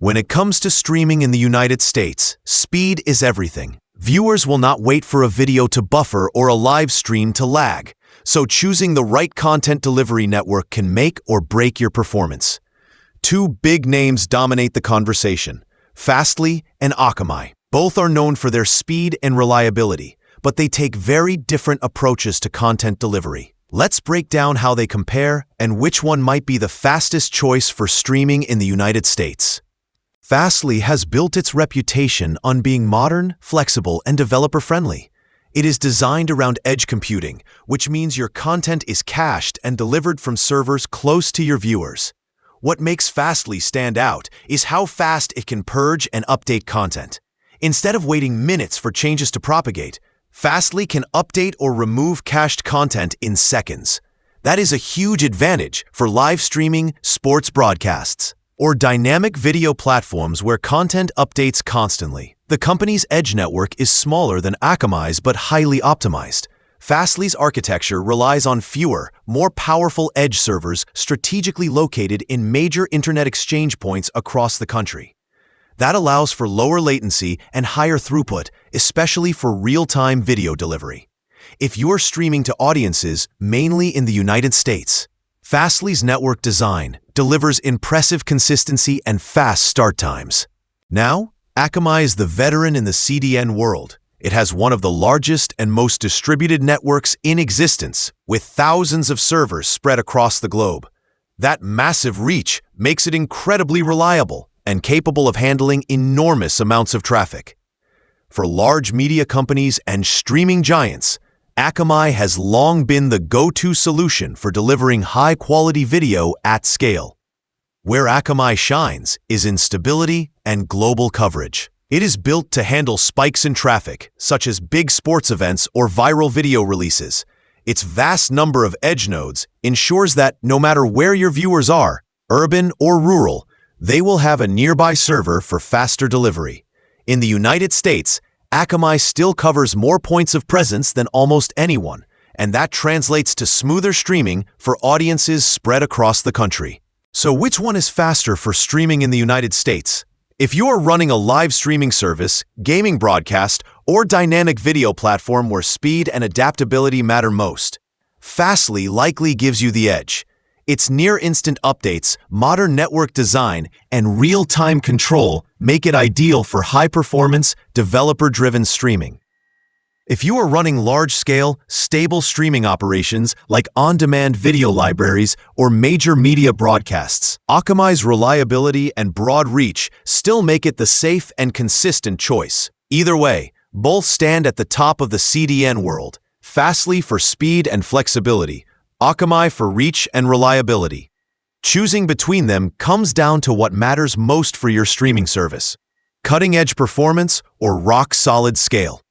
When it comes to streaming in the United States, speed is everything. Viewers will not wait for a video to buffer or a live stream to lag, so choosing the right content delivery network can make or break your performance. Two big names dominate the conversation: Fastly and Akamai. Both are known for their speed and reliability, but they take very different approaches to content delivery. Let's break down how they compare and which one might be the fastest choice for streaming in the United States. Fastly has built its reputation on being modern, flexible, and developer-friendly. It is designed around edge computing, which means your content is cached and delivered from servers close to your viewers. What makes Fastly stand out is how fast it can purge and update content. Instead of waiting minutes for changes to propagate, Fastly can update or remove cached content in seconds. That is a huge advantage for live streaming, sports broadcasts, or dynamic video platforms where content updates constantly. The company's edge network is smaller than Akamai's but highly optimized. Fastly's architecture relies on fewer, more powerful edge servers strategically located in major internet exchange points across the country. That allows for lower latency and higher throughput, especially for real-time video delivery. If you're streaming to audiences mainly in the United States, Fastly's network design delivers impressive consistency and fast start times. Now, Akamai is the veteran in the CDN world. It has one of the largest and most distributed networks in existence, with thousands of servers spread across the globe. That massive reach makes it incredibly reliable and capable of handling enormous amounts of traffic. For large media companies and streaming giants, Akamai has long been the go-to solution for delivering high-quality video at scale. Where Akamai shines is in stability and global coverage. It is built to handle spikes in traffic, such as big sports events or viral video releases. Its vast number of edge nodes ensures that no matter where your viewers are, urban or rural, they will have a nearby server for faster delivery. In the United States, Akamai still covers more points of presence than almost anyone, and that translates to smoother streaming for audiences spread across the country. So which one is faster for streaming in the United States? If you are running a live streaming service, gaming broadcast, or dynamic video platform where speed and adaptability matter most, Fastly likely gives you the edge. Its near-instant updates, modern network design, and real-time control make it ideal for high-performance, developer-driven streaming. If you are running large-scale, stable streaming operations like on-demand video libraries or major media broadcasts, Akamai's reliability and broad reach still make it the safe and consistent choice. Either way, both stand at the top of the CDN world: Fastly for speed and flexibility, Akamai for reach and reliability. Choosing between them comes down to what matters most for your streaming service: cutting-edge performance or rock-solid scale.